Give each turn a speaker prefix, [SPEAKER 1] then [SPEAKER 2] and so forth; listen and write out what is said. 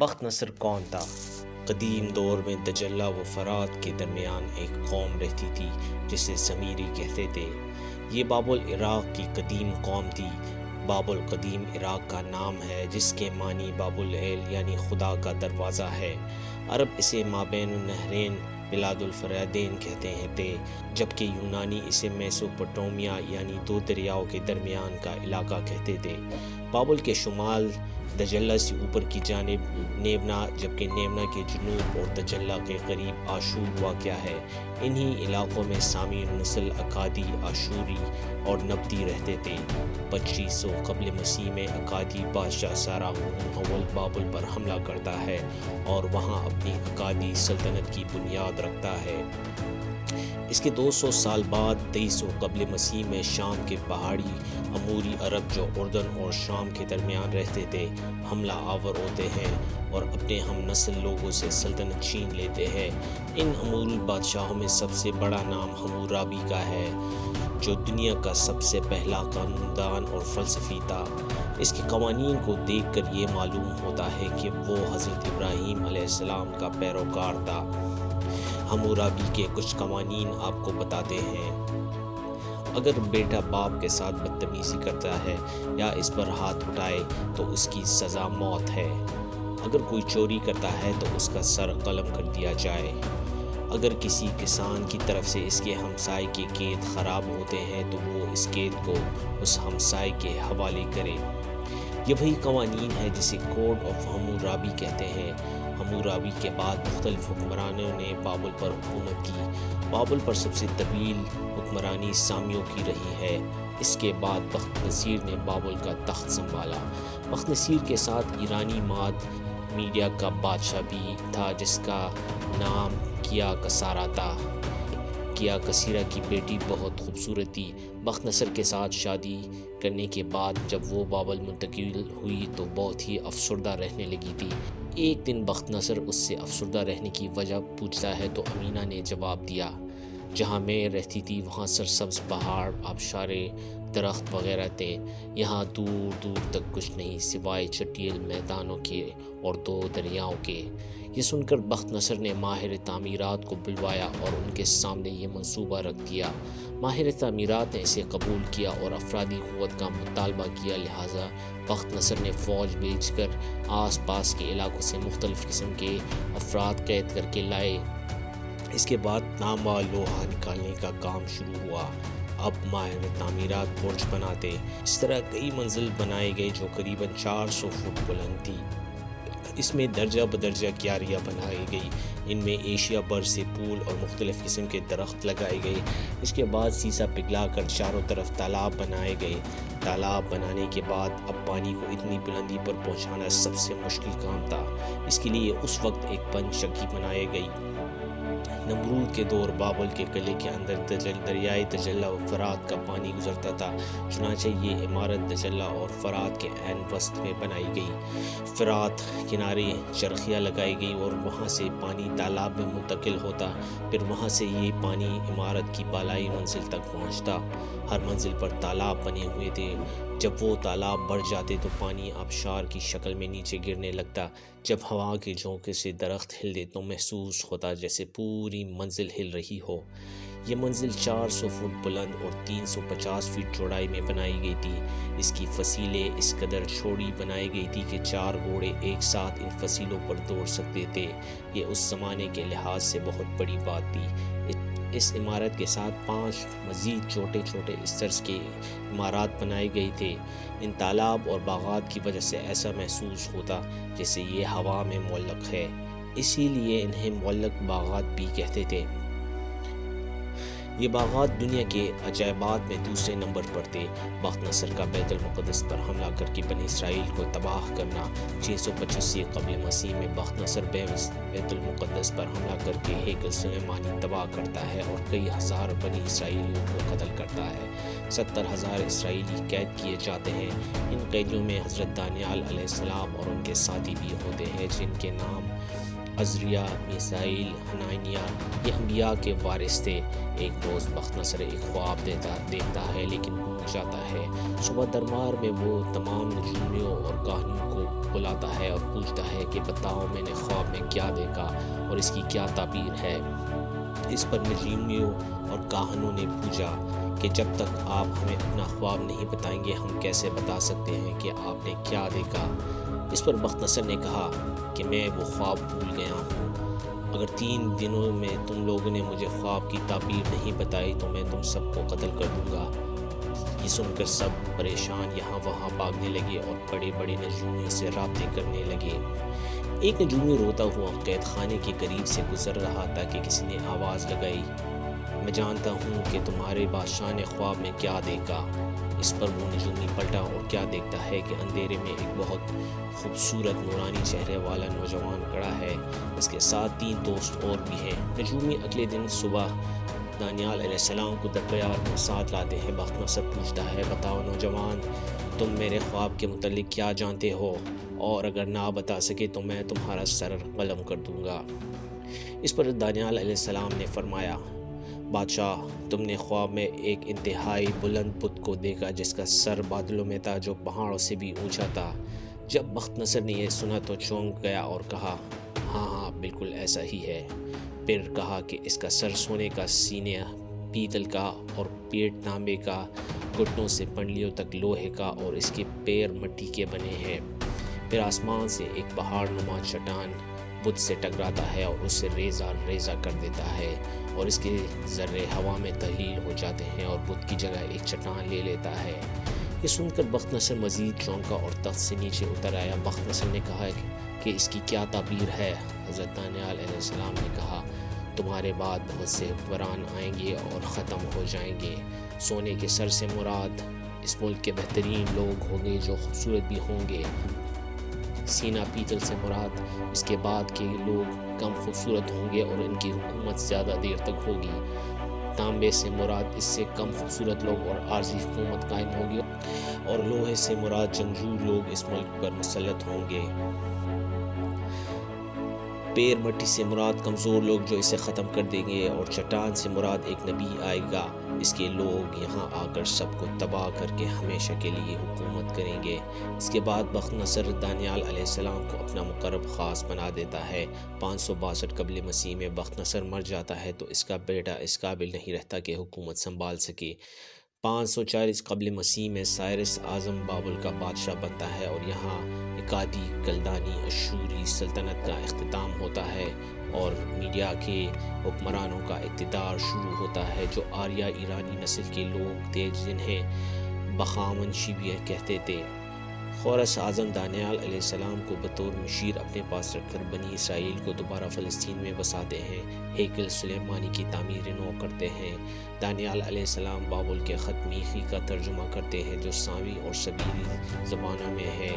[SPEAKER 1] بخت نصر کون تھا؟ قدیم دور میں دجلہ و فرات کے درمیان ایک قوم رہتی تھی جسے سمیری کہتے تھے۔ یہ باب العراق کی قدیم قوم تھی۔ باب القدیم عراق کا نام ہے جس کے معنی باب العیل یعنی خدا کا دروازہ ہے۔ عرب اسے مابین النہرین بلاد الفریدین کہتے تھے، جبکہ یونانی اسے میسوپوٹیمیا یعنی دو دریاؤں کے درمیان کا علاقہ کہتے تھے۔ بابل کے شمال دجلہ سے اوپر کی جانب نیونا، جبکہ نیونا کے جنوب اور دجلہ کے قریب آشور واقع ہے۔ انہی علاقوں میں سامی نسل اکادی، آشوری اور نبطی رہتے تھے۔ 2500 قبل مسیح میں اکادی بادشاہ ساراغون اول بابل پر حملہ کرتا ہے اور وہاں اپنی اکادی سلطنت کی بنیاد رکھتا ہے۔ اس کے 200 سال بعد 2300 قبل مسیح میں شام کے پہاڑی اموری عرب جو اردن اور شام کے درمیان رہتے تھے حملہ آور ہوتے ہیں اور اپنے ہم نسل لوگوں سے سلطنت چھین لیتے ہیں۔ ان اموری بادشاہوں میں سب سے بڑا نام حمورابی کا ہے، جو دنیا کا سب سے پہلا قانون دان اور فلسفی تھا۔ اس کے قوانین کو دیکھ کر یہ معلوم ہوتا ہے کہ وہ حضرت ابراہیم علیہ السلام کا پیروکار تھا۔ حمورابی کے کچھ قوانین آپ کو بتاتے ہیں۔ اگر بیٹا باپ کے ساتھ بدتمیزی کرتا ہے یا اس پر ہاتھ اٹھائے تو اس کی سزا موت ہے۔ اگر کوئی چوری کرتا ہے تو اس کا سر قلم کر دیا جائے۔ اگر کسی کسان کی طرف سے اس کے ہمسائے کے کھیت خراب ہوتے ہیں تو وہ اس کھیت کو اس ہمسائے کے حوالے کرے۔ یہ وہی قوانین ہے جسے کوڈ آف حمورابی کہتے ہیں۔ حمورابی کے بعد مختلف حکمرانوں نے بابل پر حکومت کی۔ بابل پر سب سے طویل حکمرانی سامیوں کی رہی ہے۔ اس کے بعد بخت نصیر نے بابل کا تخت سنبھالا۔ بخت نصیر کے ساتھ ایرانی ماد میڈیا کا بادشاہ بھی تھا جس کا نام کیا کسارا تھا۔ کیا کثیرہ کی بیٹی بہت خوبصورت تھی۔ بخت نصر کے ساتھ شادی کرنے کے بعد جب وہ بابل منتقل ہوئی تو بہت ہی افسردہ رہنے لگی تھی۔ ایک دن بخت نصر اس سے افسردہ رہنے کی وجہ پوچھتا ہے تو امینہ نے جواب دیا، جہاں میں رہتی تھی وہاں سرسبز پہاڑ، آبشارے، درخت وغیرہ تھے۔ یہاں دور دور تک کچھ نہیں سوائے چٹیل میدانوں کے اور 2 دریاؤں کے۔ یہ سن کر بخت نصر نے ماہر تعمیرات کو بلوایا اور ان کے سامنے یہ منصوبہ رکھ دیا۔ ماہر تعمیرات نے اسے قبول کیا اور افرادی قوت کا مطالبہ کیا، لہٰذا بخت نصر نے فوج بھیج کر آس پاس کے علاقوں سے مختلف قسم کے افراد قید کر کے لائے۔ اس کے بعد تانبا لوہا نکالنے کا کام شروع ہوا۔ اب ماہر تعمیرات برج بناتے۔ اس طرح کئی منزل بنائے گئے جو قریباً 400 فٹ بلند تھی۔ اس میں درجہ بدرجہ کیاریاں بنائی گئی، ان میں ایشیا بھر سے پھول اور مختلف قسم کے درخت لگائے گئے۔ اس کے بعد سیسا پگھلا کر چاروں طرف تالاب بنائے گئے۔ تالاب بنانے کے بعد اب پانی کو اتنی بلندی پر پہنچانا سب سے مشکل کام تھا۔ اس کے لیے اس وقت ایک پن چکی بنائی گئی۔ نمرود کے دور بابل کے قلعے کے اندر دریائے دجلہ و فرات کا پانی گزرتا تھا، چنانچہ یہ عمارت دجلہ اور فرات کے عین وسط میں بنائی گئی۔ فرات کنارے چرخیاں لگائی گئی اور وہاں سے پانی تالاب میں منتقل ہوتا، پھر وہاں سے یہ پانی عمارت کی بالائی منزل تک پہنچتا۔ ہر منزل پر تالاب بنے ہوئے تھے۔ جب وہ تالاب بڑھ جاتے تو پانی آبشار کی شکل میں نیچے گرنے لگتا۔ جب ہوا کے جھونکے سے درخت ہلتے تو محسوس ہوتا جیسے پوری منزل ہل رہی ہو۔ یہ منزل 400 فٹ بلند اور 350 فٹ چوڑائی میں بنائی گئی تھی۔ اس کی فصیلیں اس قدر چوڑی بنائی گئی تھی کہ 4 گھوڑے ایک ساتھ ان فصیلوں پر دوڑ سکتے تھے۔ یہ اس زمانے کے لحاظ سے بہت بڑی بات تھی۔ اس عمارت کے ساتھ 5 مزید چھوٹے چھوٹے اس طرز کے عمارات بنائے گئے تھے۔ ان تالاب اور باغات کی وجہ سے ایسا محسوس ہوتا جیسے یہ ہوا میں معلق ہے، اسی لیے انہیں معلق باغات بھی کہتے تھے۔ یہ باغات دنیا کے عجائبات میں دوسرے نمبر پر تھے۔ بخت نصر کا بیت المقدس پر حملہ کر کے بنی اسرائیل کو تباہ کرنا۔ 685 قبل مسیح میں بخت نصر بیت المقدس پر حملہ کر کے ہیکل سلیمانی تباہ کرتا ہے اور کئی ہزار بنی اسرائیلیوں کو قتل کرتا ہے۔ 70,000 اسرائیلی قید کیے جاتے ہیں۔ ان قیدیوں میں حضرت دانیال علیہ السلام اور ان کے ساتھی بھی ہوتے ہیں جن کے نام عزریہ، میسائیل، حنانیہ، یہ انبیاء کے وارث تھے۔ ایک روز بخت نصر ایک خواب دیکھتا ہے لیکن بھول جاتا ہے۔ صبح دربار میں وہ تمام نجومیوں اور کاہنوں کو بلاتا ہے اور پوچھتا ہے کہ بتاؤ میں نے خواب میں کیا دیکھا اور اس کی کیا تعبیر ہے۔ اس پر نجومیوں اور کاہنوں نے پوچھا کہ جب تک آپ ہمیں اپنا خواب نہیں بتائیں گے ہم کیسے بتا سکتے ہیں کہ آپ نے کیا دیکھا۔ اس پر بخت نصر نے کہا کہ میں وہ خواب بھول گیا ہوں، اگر 3 دنوں میں تم لوگوں نے مجھے خواب کی تعبیر نہیں بتائی تو میں تم سب کو قتل کر دوں گا۔ یہ سن کر سب پریشان یہاں وہاں بھاگنے لگے اور بڑے بڑے نجومیوں سے رابطے کرنے لگے۔ ایک نجومی روتا ہوا قید خانے کے قریب سے گزر رہا تھا کہ کسی نے آواز لگائی، میں جانتا ہوں کہ تمہارے بادشاہ نے خواب میں کیا دیکھا۔ اس پر وہ نجومی پلٹا اور کیا دیکھتا ہے کہ اندھیرے میں ایک بہت خوبصورت نورانی چہرے والا نوجوان کھڑا ہے، اس کے ساتھ 3 دوست اور بھی ہیں۔ نجومی اگلے دن صبح دانیال علیہ السلام کو دربار میں ساتھ لاتے ہیں۔ بخت نصر پوچھتا ہے بتاؤ نوجوان، تم میرے خواب کے متعلق کیا جانتے ہو، اور اگر نہ بتا سکے تو میں تمہارا سر قلم کر دوں گا۔ اس پر دانیال علیہ السلام نے فرمایا، بادشاہ تم نے خواب میں ایک انتہائی بلند بت کو دیکھا جس کا سر بادلوں میں تھا جو پہاڑوں سے بھی اونچا تھا۔ جب بخت نصر نے یہ سنا تو چونک گیا اور کہا، ہاں بالکل ایسا ہی ہے۔ پھر کہا کہ اس کا سر سونے کا، سینہ پیتل کا اور پیٹ تانبے کا، گھٹنوں سے پنڈلیوں تک لوہے کا اور اس کے پیر مٹی کے بنے ہیں۔ پھر آسمان سے ایک پہاڑ نما چٹان بت سے ٹکراتا ہے اور اسے ریزہ ریزہ کر دیتا ہے اور اس کے ذرے ہوا میں تحلیل ہو جاتے ہیں اور بت کی جگہ ایک چٹان لے لیتا ہے۔ یہ سن کر بخت نصر مزید چونکا اور تخت سے نیچے اتر آیا۔ بخت نصر نے کہا کہ اس کی کیا تعبیر ہے؟ حضرت دانیال علیہ السلام نے کہا، تمہارے بعد بہت سے حکمران آئیں گے اور ختم ہو جائیں گے۔ سونے کے سر سے مراد اس ملک کے بہترین لوگ ہوں گے جو خوبصورت بھی ہوں گے۔ سینہ پیتل سے مراد اس کے بعد کے لوگ کم خوبصورت ہوں گے اور ان کی حکومت زیادہ دیر تک ہوگی۔ تانبے سے مراد اس سے کم خوبصورت لوگ اور عارضی حکومت قائم ہوگی، اور لوہے سے مراد جنگجو لوگ اس ملک پر مسلط ہوں گے۔ پیر مٹی سے مراد کمزور لوگ جو اسے ختم کر دیں گے، اور چٹان سے مراد ایک نبی آئے گا، اس کے لوگ یہاں آ کر سب کو تباہ کر کے ہمیشہ کے لیے حکومت کریں گے۔ اس کے بعد بخت نصر دانیال علیہ السلام کو اپنا مقرب خاص بنا دیتا ہے۔ 562 قبل مسیح میں بخت نصر مر جاتا ہے تو اس کا بیٹا اس قابل نہیں رہتا کہ حکومت سنبھال سکے۔ 540 قبل مسیح میں سائرس اعظم بابل کا بادشاہ بنتا ہے اور یہاں اکادی کلدانی اشوری سلطنت کا اختتام ہوتا ہے اور میڈیا کے حکمرانوں کا اقتدار شروع ہوتا ہے جو آریہ ایرانی نسل کے لوگ تھے جنہیں بخامنشی بھی کہتے تھے۔ خورس اعظم دانیال علیہ السلام کو بطور مشیر اپنے پاس رکھ کر بنی اسرائیل کو دوبارہ فلسطین میں بساتے ہیں، ہیکل سلیمانی کی تعمیر نو کرتے ہیں۔ دانیال علیہ السلام بابل کے خط میخی کا ترجمہ کرتے ہیں جو سامی اور سبیری زبانوں میں ہے۔